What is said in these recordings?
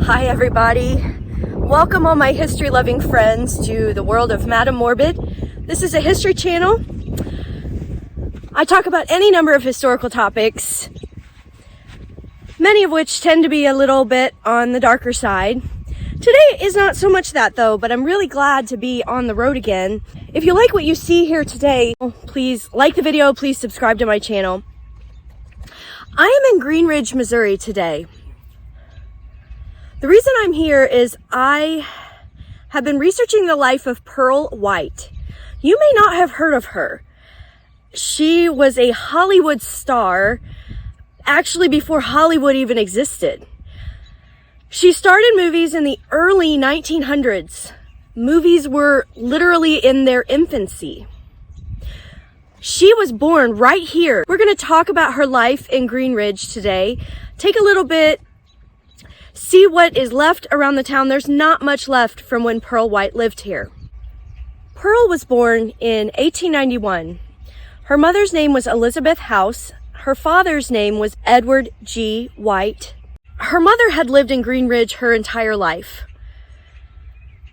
Hi everybody, welcome all my history loving friends to the world of Madame Morbid. This is a history channel. I talk about any number of historical topics, many of which tend to be a little bit on the darker side. Today is not so much that though, but I'm really glad to be on the road again. If you like what you see here today, please like the video, please subscribe to my channel. I am in Green Ridge, Missouri today. The reason I'm here is I have been researching the life of Pearl White. You may not have heard of her. She was a Hollywood star, actually before Hollywood even existed. She starred in movies in the early 1900s. Movies were literally in their infancy. She was born right here. We're going to talk about her life in Green Ridge today. Take a little bit, see what is left around the town. There's not much left from when Pearl White lived here. Pearl was born in 1891. Her mother's name was Elizabeth House. Her father's name was Edward G. White. Her mother had lived in Green Ridge her entire life.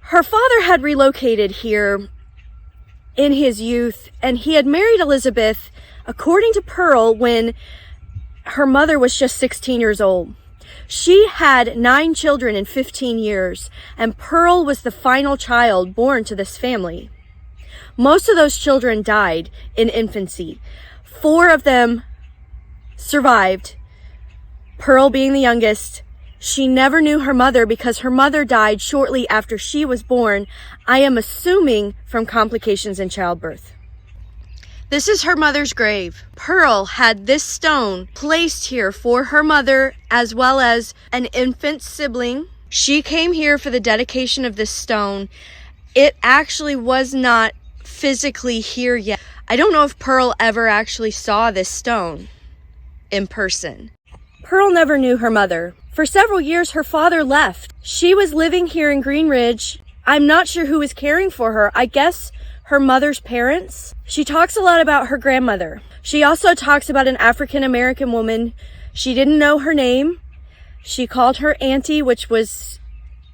Her father had relocated here in his youth, and he had married Elizabeth, according to Pearl, when her mother was just 16 years old. She had 9 children in 15 years, and Pearl was the final child born to this family. Most of those children died in infancy. 4 of them survived, Pearl being the youngest. She never knew her mother because her mother died shortly after she was born, I am assuming from complications in childbirth. This is her mother's grave. Pearl had this stone placed here for her mother as well as an infant sibling. She came here for the dedication of this stone. It actually was not physically here yet. I don't know if Pearl ever actually saw this stone in person. Pearl never knew her mother. For several years, her father left. She was living here in Green Ridge. I'm not sure who was caring for her. I guess her mother's parents. She talks a lot about her grandmother. She also talks about an African-American woman. She didn't know her name. She called her auntie, which was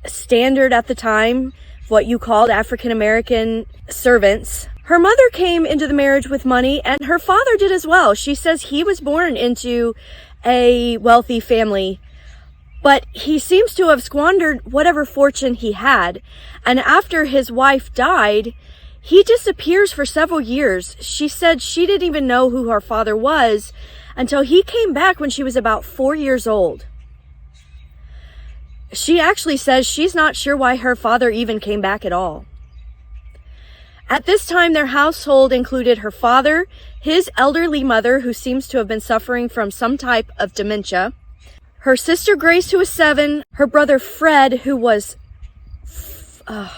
standard at the time, what you called African-American servants. Her mother came into the marriage with money, and her father did as well. She says he was born into a wealthy family, but he seems to have squandered whatever fortune he had. And after his wife died, he disappears for several years. She said she didn't even know who her father was until he came back when she was about 4 years old. She actually says she's not sure why her father even came back at all. At this time, their household included her father, his elderly mother, who seems to have been suffering from some type of dementia, her sister Grace, who was 7, her brother Fred, who was, I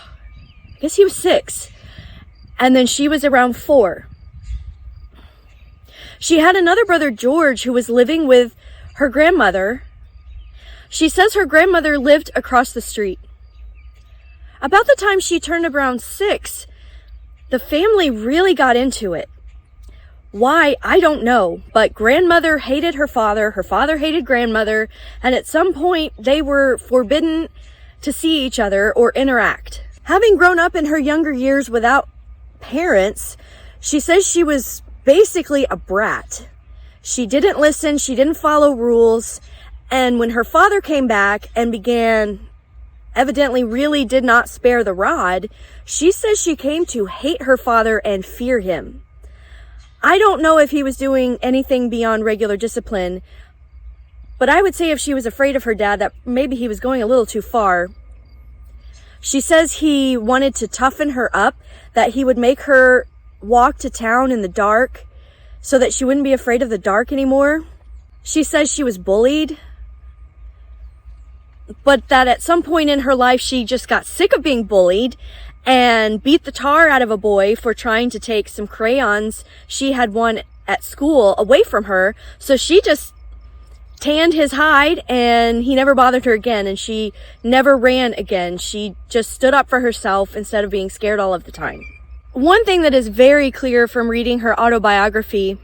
guess he was 6, and then she was around 4. She had another brother, George, who was living with her grandmother. She says her grandmother lived across the street. About the time she turned around 6, the family really got into it. Why, I don't know, but grandmother hated her father hated grandmother, and at some point they were forbidden to see each other or interact. Having grown up in her younger years without parents, she says she was basically a brat. She didn't listen, she didn't follow rules, and when her father came back and evidently really did not spare the rod, she says she came to hate her father and fear him. I don't know if he was doing anything beyond regular discipline, but I would say if she was afraid of her dad, that maybe he was going a little too far. She says he wanted to toughen her up, that he would make her walk to town in the dark so that she wouldn't be afraid of the dark anymore. She says she was bullied, but that at some point in her life, she just got sick of being bullied and beat the tar out of a boy for trying to take some crayons she had won at school away from her. So she just tanned his hide and he never bothered her again, and she never ran again. She just stood up for herself instead of being scared all of the time. One thing that is very clear from reading her autobiography,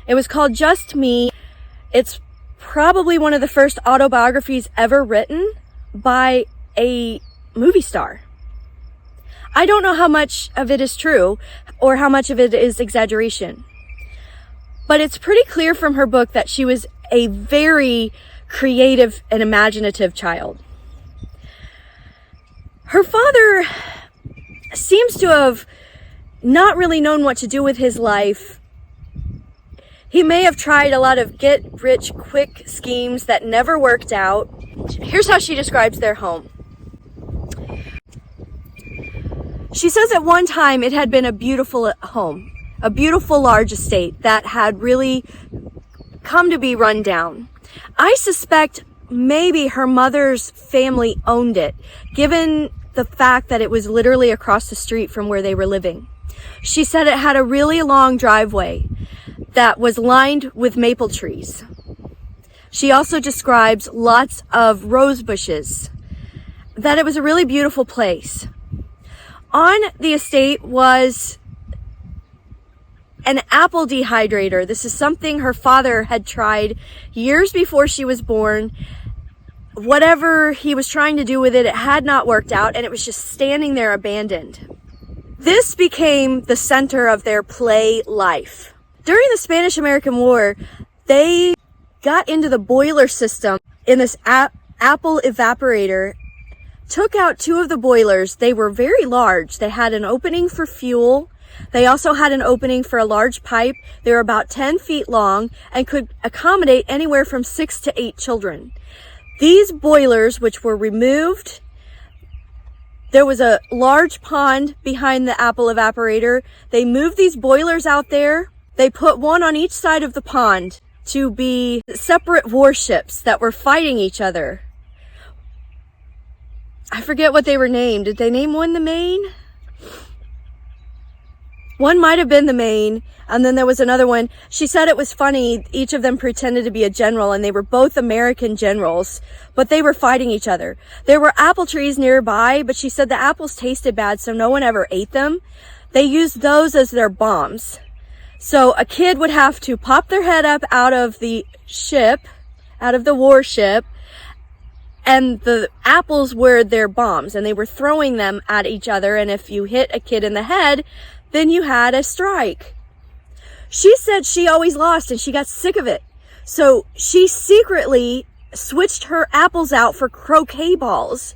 it was called Just Me. It's probably one of the first autobiographies ever written by a movie star. I don't know how much of it is true or how much of it is exaggeration, but it's pretty clear from her book that she was a very creative and imaginative child. Her father seems to have not really known what to do with his life. He may have tried a lot of get-rich-quick schemes that never worked out. Here's how she describes their home. She says at one time it had been a beautiful home, a beautiful large estate that had really come to be run down. I suspect maybe her mother's family owned it, given the fact that it was literally across the street from where they were living. She said it had a really long driveway that was lined with maple trees. She also describes lots of rose bushes, that it was a really beautiful place. On the estate was an apple dehydrator. This is something her father had tried years before she was born. Whatever he was trying to do with it, it had not worked out, and it was just standing there abandoned. This became the center of their play life. During the Spanish-American War, they got into the boiler system in this apple evaporator, took out two of the boilers. They were very large. They had an opening for fuel. They also had an opening for a large pipe. They were about 10 feet long and could accommodate anywhere from 6 to 8 children. These boilers, which were removed, there was a large pond behind the apple evaporator. They moved these boilers out there. They put one on each side of the pond to be separate warships that were fighting each other. I forget what they were named. Did they name one the Maine? One might have been the Maine, and then there was another one. She said it was funny. Each of them pretended to be a general, and they were both American generals, but they were fighting each other. There were apple trees nearby, but she said the apples tasted bad, so no one ever ate them. They used those as their bombs. So a kid would have to pop their head up out of the ship, out of the warship, and the apples were their bombs, and they were throwing them at each other, and if you hit a kid in the head, then you had a strike. She said she always lost, and she got sick of it. So she secretly switched her apples out for croquet balls.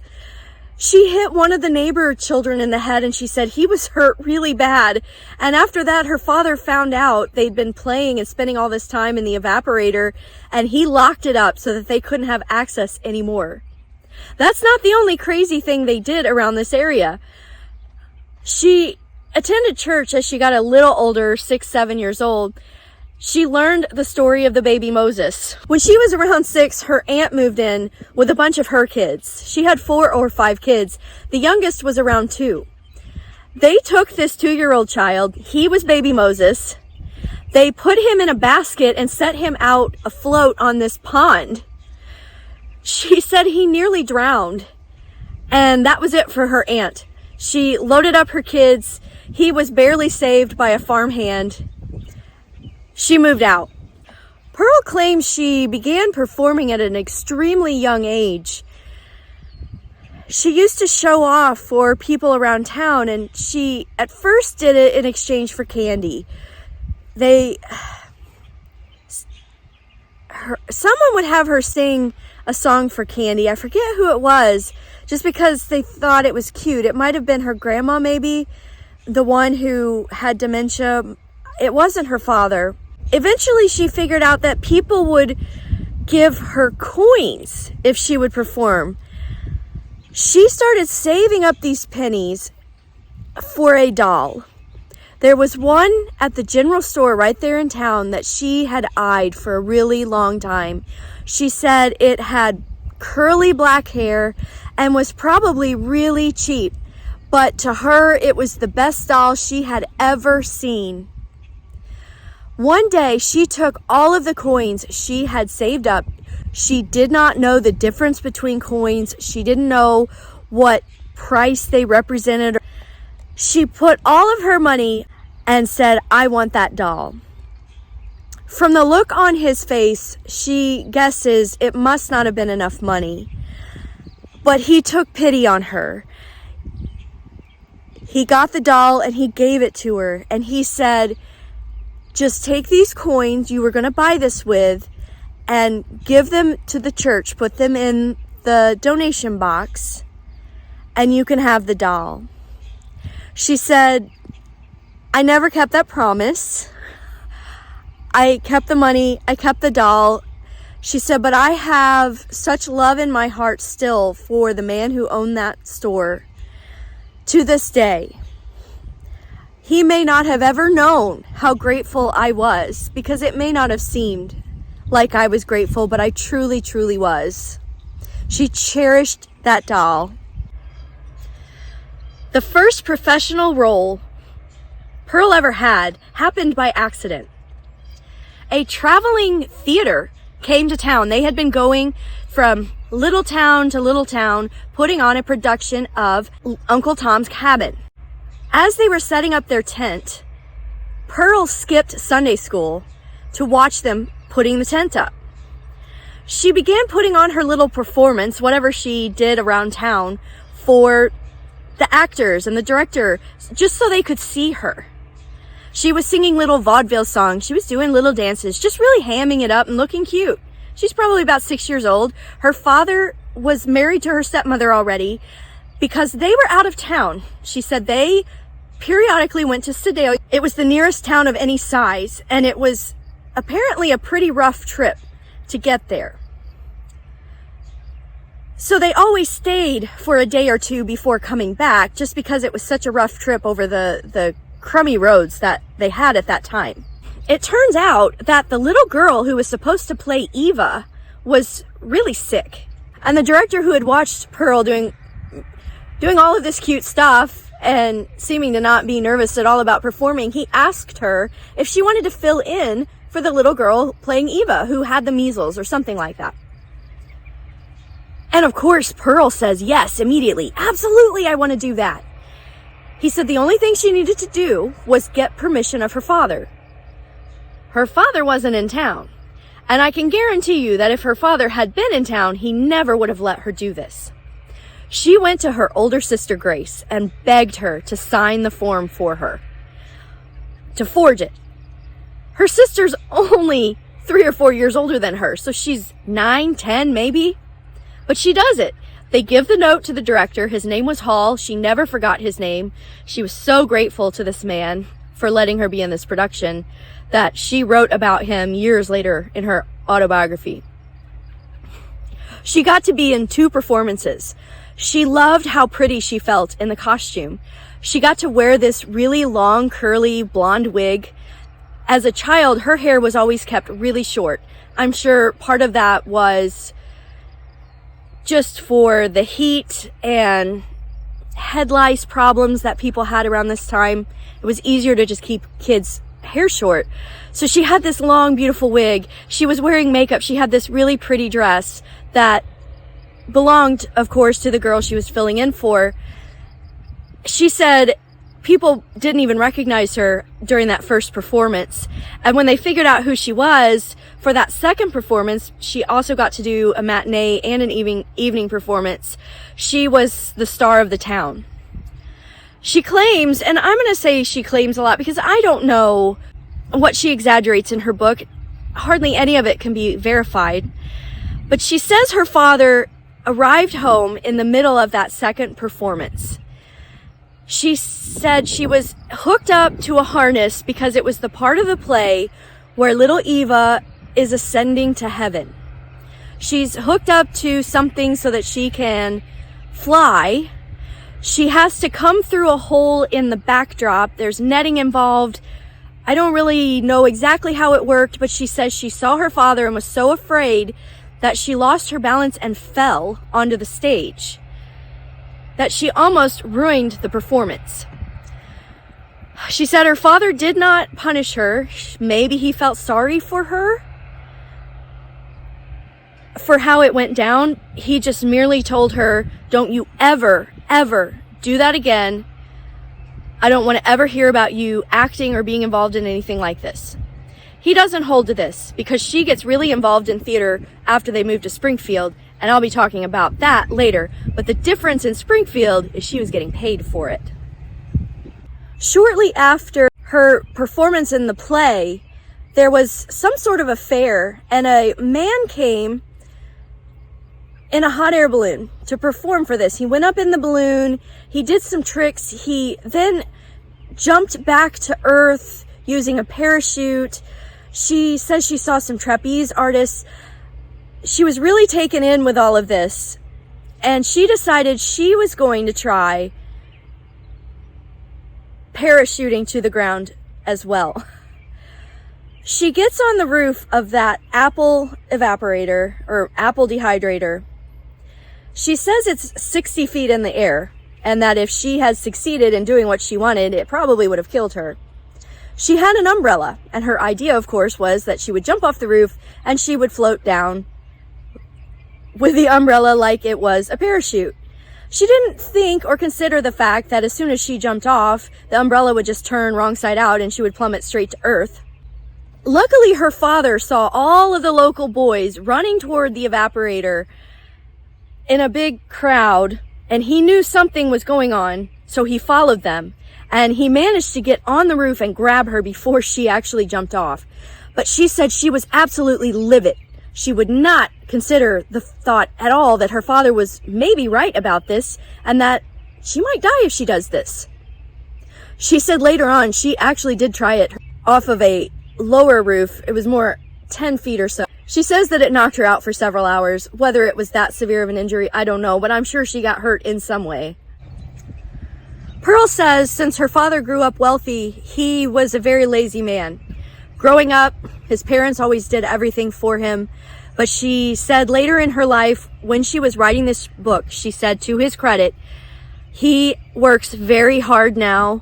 She hit one of the neighbor children in the head, and she said he was hurt really bad. And after that, her father found out they'd been playing and spending all this time in the evaporator, and he locked it up so that they couldn't have access anymore. That's not the only crazy thing they did around this area. She attended church as she got a little older, 6, 7 years old. She learned the story of the baby Moses. When she was around 6, her aunt moved in with a bunch of her kids. She had 4 or 5 kids. The youngest was around 2. They took this 2-year-old child. He was baby Moses. They put him in a basket and set him out afloat on this pond. She said he nearly drowned, and that was it for her aunt. She loaded up her kids. He was barely saved by a farmhand. She moved out. Pearl claims she began performing at an extremely young age. She used to show off for people around town, and she at first did it in exchange for candy. Someone would have her sing a song for candy. I forget who it was, just because they thought it was cute. It might have been her grandma, maybe, the one who had dementia. It wasn't her father. Eventually, she figured out that people would give her coins if she would perform. She started saving up these pennies for a doll. There was one at the general store right there in town that she had eyed for a really long time. She said it had curly black hair and was probably really cheap, but to her, it was the best doll she had ever seen. One day, she took all of the coins she had saved up. She did not know the difference between coins. She didn't know what price they represented. She put all of her money and said, "I want that doll." From the look on his face, she guesses it must not have been enough money. But he took pity on her. He got the doll and he gave it to her. And he said, just take these coins you were going to buy this with and give them to the church. Put them in the donation box and you can have the doll. She said, I never kept that promise. I kept the money. I kept the doll. She said, but I have such love in my heart still for the man who owned that store. To this day, he may not have ever known how grateful I was, because it may not have seemed like I was grateful, but I truly, truly was. She cherished that doll. The first professional role Pearl ever had happened by accident. A traveling theater came to town. They had been going from little town to little town, putting on a production of Uncle Tom's Cabin. As they were setting up their tent, Pearl skipped Sunday school to watch them putting the tent up. She began putting on her little performance, whatever she did around town, for the actors and the director, just so they could see her. She was singing little vaudeville songs. She was doing little dances, just really hamming it up and looking cute. She's probably about 6 years old. Her father was married to her stepmother already because they were out of town. She said they periodically went to Stadale. It was the nearest town of any size, and it was apparently a pretty rough trip to get there. So they always stayed for a day or two before coming back, just because it was such a rough trip over the crummy roads that they had at that time. It turns out that the little girl who was supposed to play Eva was really sick. And the director, who had watched Pearl doing all of this cute stuff and seeming to not be nervous at all about performing, he asked her if she wanted to fill in for the little girl playing Eva who had the measles or something like that. And of course, Pearl says yes immediately. Absolutely, I want to do that. He said the only thing she needed to do was get permission of her father. Her father wasn't in town, and I can guarantee you that if her father had been in town, he never would have let her do this. She went to her older sister, Grace, and begged her to sign the form for her, to forge it. Her sister's only 3 or 4 years older than her, so she's 9, 10 maybe, but she does it. They give the note to the director. His name was Hall. She never forgot his name. She was so grateful to this man for letting her be in this production that she wrote about him years later in her autobiography. She got to be in 2 performances. She loved how pretty she felt in the costume. She got to wear this really long, curly, blonde wig. As a child, her hair was always kept really short. I'm sure part of that was just for the heat and head lice problems that people had around this time. It was easier to just keep kids' hair short. So she had this long, beautiful wig. She was wearing makeup. She had this really pretty dress that belonged, of course, to the girl she was filling in for. She said people didn't even recognize her during that first performance. And when they figured out who she was, for that second performance, she also got to do a matinee and an evening performance. She was the star of the town. She claims, and I'm going to say she claims a lot because I don't know what she exaggerates in her book. Hardly any of it can be verified. But she says her father arrived home in the middle of that second performance. She said she was hooked up to a harness because it was the part of the play where little Eva is ascending to heaven. She's hooked up to something so that she can fly. She has to come through a hole in the backdrop. There's netting involved. I don't really know exactly how it worked, but she says she saw her father and was so afraid that she lost her balance and fell onto the stage, that she almost ruined the performance. She said her father did not punish her. Maybe he felt sorry for her for how it went down. He just merely told her, don't you ever do that again. I don't want to ever hear about you acting or being involved in anything like this. He doesn't hold to this because she gets really involved in theater after they move to Springfield, And I'll be talking about that later. But the difference in Springfield is she was getting paid for it. Shortly after her performance in the play, there was some sort of affair, and a man came in a hot air balloon to perform for this. He went up in the balloon, he did some tricks, he then jumped back to earth using a parachute. She says she saw some trapeze artists. She was really taken in with all of this, and she decided she was going to try parachuting to the ground as well. She gets on the roof of that apple evaporator or apple dehydrator. She says it's 60 feet in the air, and that if she had succeeded in doing what she wanted, it probably would have killed her. She had an umbrella, and her idea, of course, was that she would jump off the roof and she would float down with the umbrella like it was a parachute. She didn't think or consider the fact that as soon as she jumped off, the umbrella would just turn wrong side out and she would plummet straight to earth. Luckily, her father saw all of the local boys running toward the evaporator in a big crowd, and he knew something was going on, so he followed them, and he managed to get on the roof and grab her before she actually jumped off. But she said she was absolutely livid. She would not consider the thought at all that her father was maybe right about this, and that she might die if she does this. She said later on she actually did try it off of a lower roof. It was more 10 feet or so. She says that it knocked her out for several hours. Whether it was that severe of an injury, I don't know, but I'm sure she got hurt in some way. Pearl says since her father grew up wealthy, he was a very lazy man. Growing up, his parents always did everything for him, but she said later in her life, when she was writing this book, she said to his credit, he works very hard now.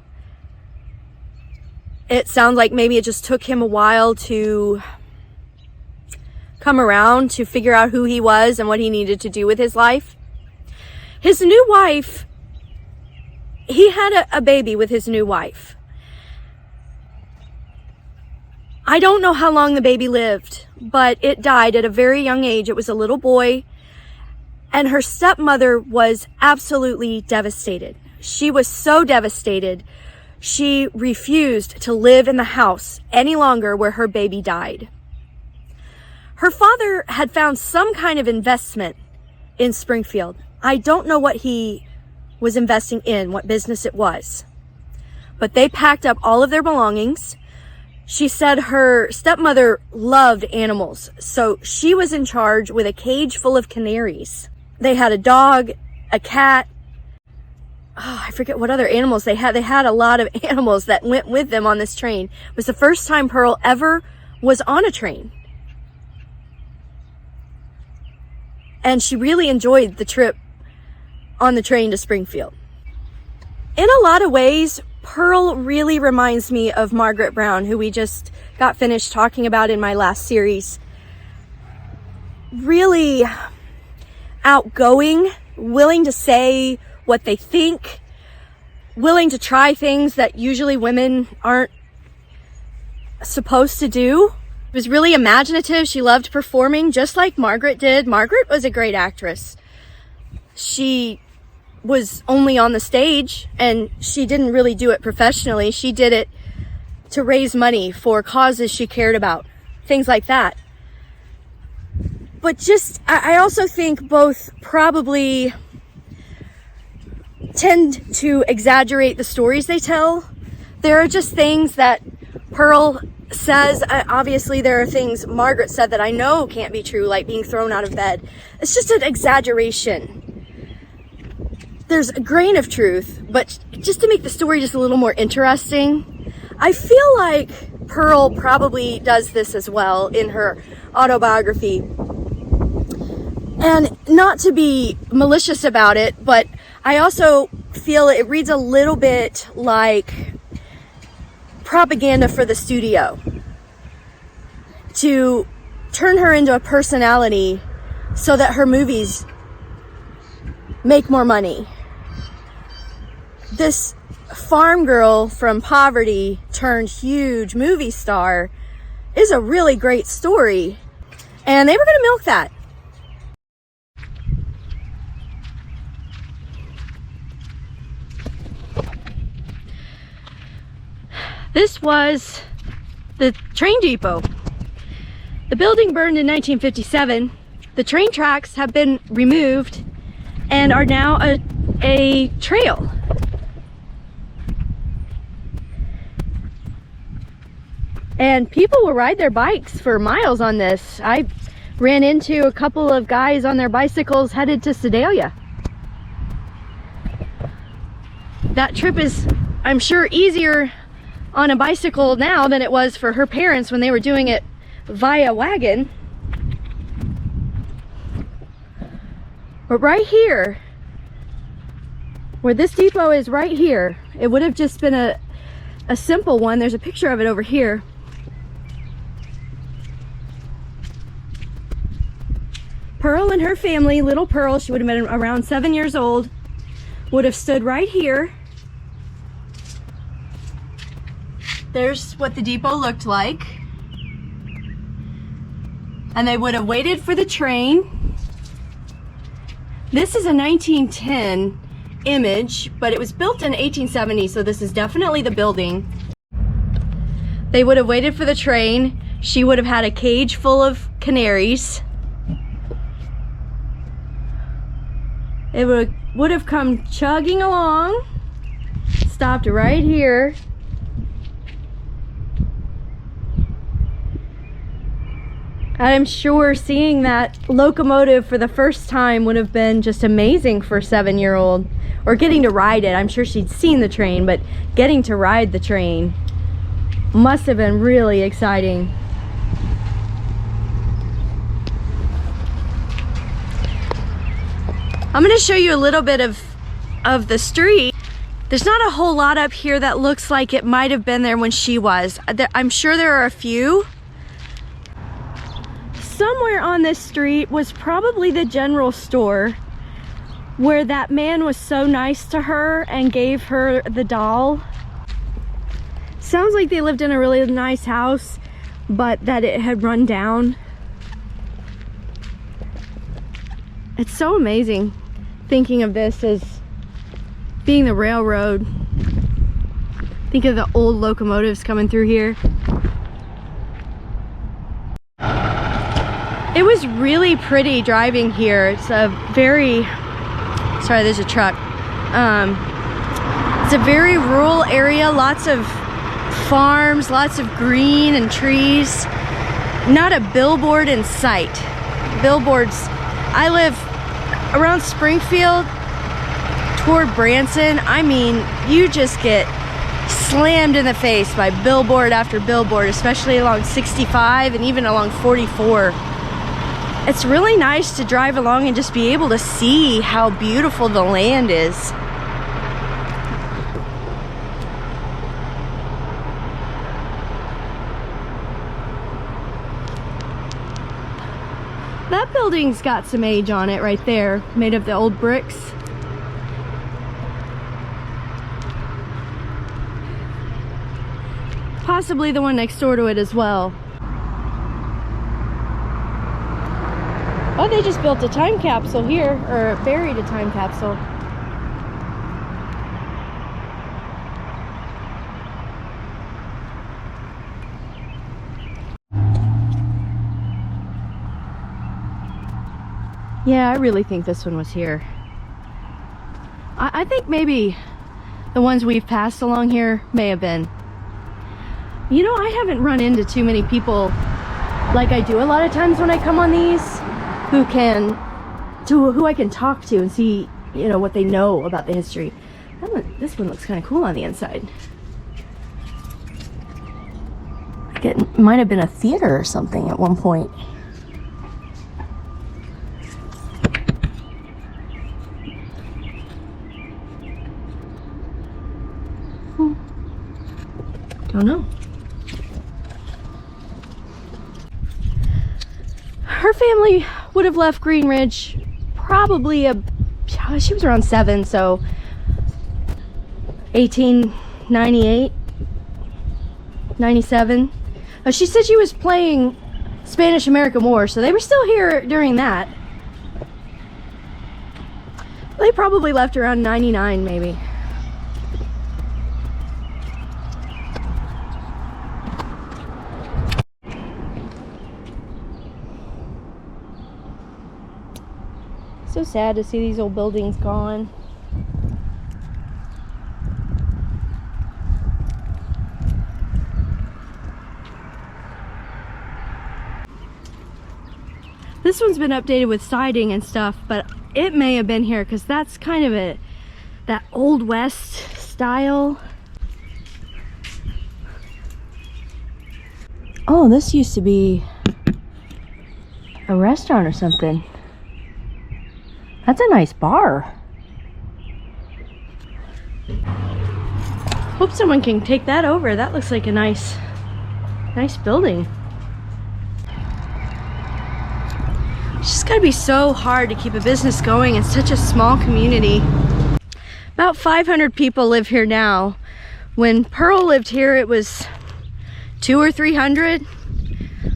It sounds like maybe it just took him a while to come around to figure out who he was and what he needed to do with his life. His new wife, he had a baby with his new wife. I don't know how long the baby lived, but it died at a very young age. It was a little boy, and her stepmother was absolutely devastated. She was so devastated, she refused to live in the house any longer where her baby died. Her father had found some kind of investment in Springfield. I don't know what he was investing in, what business it was. But they packed up all of their belongings. She said her stepmother loved animals, so she was in charge with a cage full of canaries. They had a dog, a cat, I forget what other animals they had. They had a lot of animals that went with them on this train. It was the first time Pearl ever was on a train. And she really enjoyed the trip on the train to Springfield. In a lot of ways, Pearl really reminds me of Margaret Brown, who we just got finished talking about in my last series. Really outgoing, willing to say what they think, willing to try things that usually women aren't supposed to do. She was really imaginative. She loved performing just like Margaret did. Margaret was a great actress. She was only on the stage, and she didn't really do it professionally. She did it to raise money for causes she cared about, things like that. But I also think both probably tend to exaggerate the stories they tell. There are just things that Pearl says. Obviously there are things Margaret said that I know can't be true, like being thrown out of bed. It's just an exaggeration. There's a grain of truth, but just to make the story just a little more interesting. I feel like Pearl probably does this as well in her autobiography. And not to be malicious about it, but I also feel it reads a little bit like propaganda for the studio to turn her into a personality so that her movies make more money. This farm girl from poverty turned huge movie star is a really great story, and they were going to milk that. This was the train depot. The building burned in 1957. The train tracks have been removed and are now a trail. And people will ride their bikes for miles on this. I ran into a couple of guys on their bicycles headed to Sedalia. That trip is, I'm sure, easier on a bicycle now than it was for her parents when they were doing it via wagon. But right here, where this depot is right here, it would have just been a simple one. There's a picture of it over here. Pearl and her family, little Pearl, she would have been around 7 years old, would have stood right here. There's what the depot looked like. And they would have waited for the train. This is a 1910 image, but it was built in 1870, so this is definitely the building. They would have waited for the train. She would have had a cage full of canaries. It would have come chugging along, stopped right here. I'm sure seeing that locomotive for the first time would have been just amazing for a 7-year-old, or getting to ride it. I'm sure she'd seen the train, but getting to ride the train must have been really exciting. I'm going to show you a little bit of the street. There's not a whole lot up here that looks like it might have been there when she was. I'm sure there are a few. Somewhere on this street was probably the general store where that man was so nice to her and gave her the doll. Sounds like they lived in a really nice house, but that it had run down. It's so amazing thinking of this as being the railroad. Think of the old locomotives coming through here. It was really pretty driving here. It's a very, sorry, there's a truck. It's a very rural area, lots of farms, lots of green and trees. Not a billboard in sight. Billboards, I live around Springfield toward Branson. I mean, you just get slammed in the face by billboard after billboard, especially along 65 and even along 44. It's really nice to drive along and just be able to see how beautiful the land is. That building's got some age on it right there, made of the old bricks. Possibly the one next door to it as well. Oh, they just built a time capsule here, or buried a time capsule. Yeah, I really think this one was here. I think maybe the ones we've passed along here may have been. You know, I haven't run into too many people like I do a lot of times when I come on these, who I can talk to and see, you know, what they know about the history. This one looks kind of cool on the inside. Like it might have been a theater or something at one point. Don't know. Her family would have left Green Ridge probably she was around 7, so 1898, 97. She said she was playing Spanish-American War, so they were still here during that. They probably left around 99 maybe. So sad to see these old buildings gone. This one's been updated with siding and stuff, but it may have been here because that's kind of that Old West style. Oh, this used to be a restaurant or something. That's a nice bar. Hope someone can take that over. That looks like a nice building. It's just gotta be so hard to keep a business going in such a small community. About 500 people live here now. When Pearl lived here, it was 200 or 300.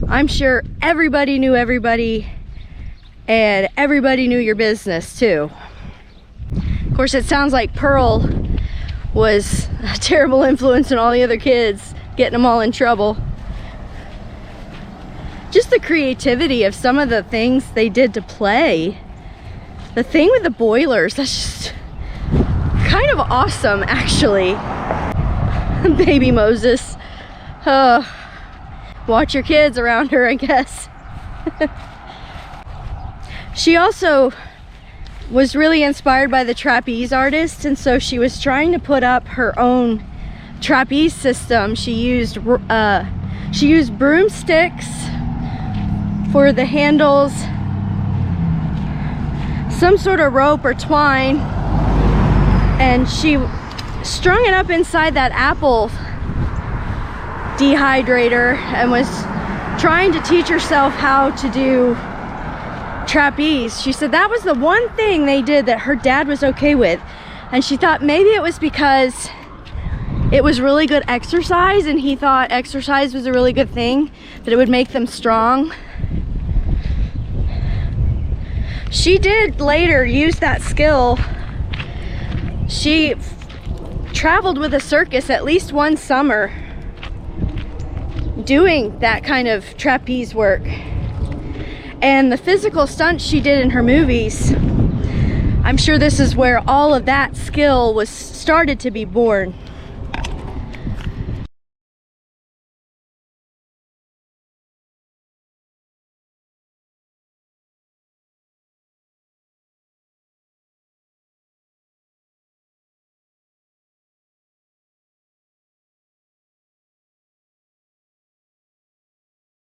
I'm sure everybody knew everybody, and everybody knew your business too. Of course, it sounds like Pearl was a terrible influence on all the other kids, getting them all in trouble. Just the creativity of some of the things they did to play. The thing with the boilers, that's just kind of awesome, actually. Baby Moses. Watch your kids around her, I guess. She also was really inspired by the trapeze artists, and so she was trying to put up her own trapeze system. She used broomsticks for the handles, some sort of rope or twine, and she strung it up inside that apple dehydrator and was trying to teach herself how to do trapeze. She said that was the one thing they did that her dad was okay with, and she thought maybe it was because it was really good exercise and he thought exercise was a really good thing, that it would make them strong. She did later use that skill. She traveled with a circus at least one summer doing that kind of trapeze work. And the physical stunts she did in her movies, I'm sure this is where all of that skill was started to be born.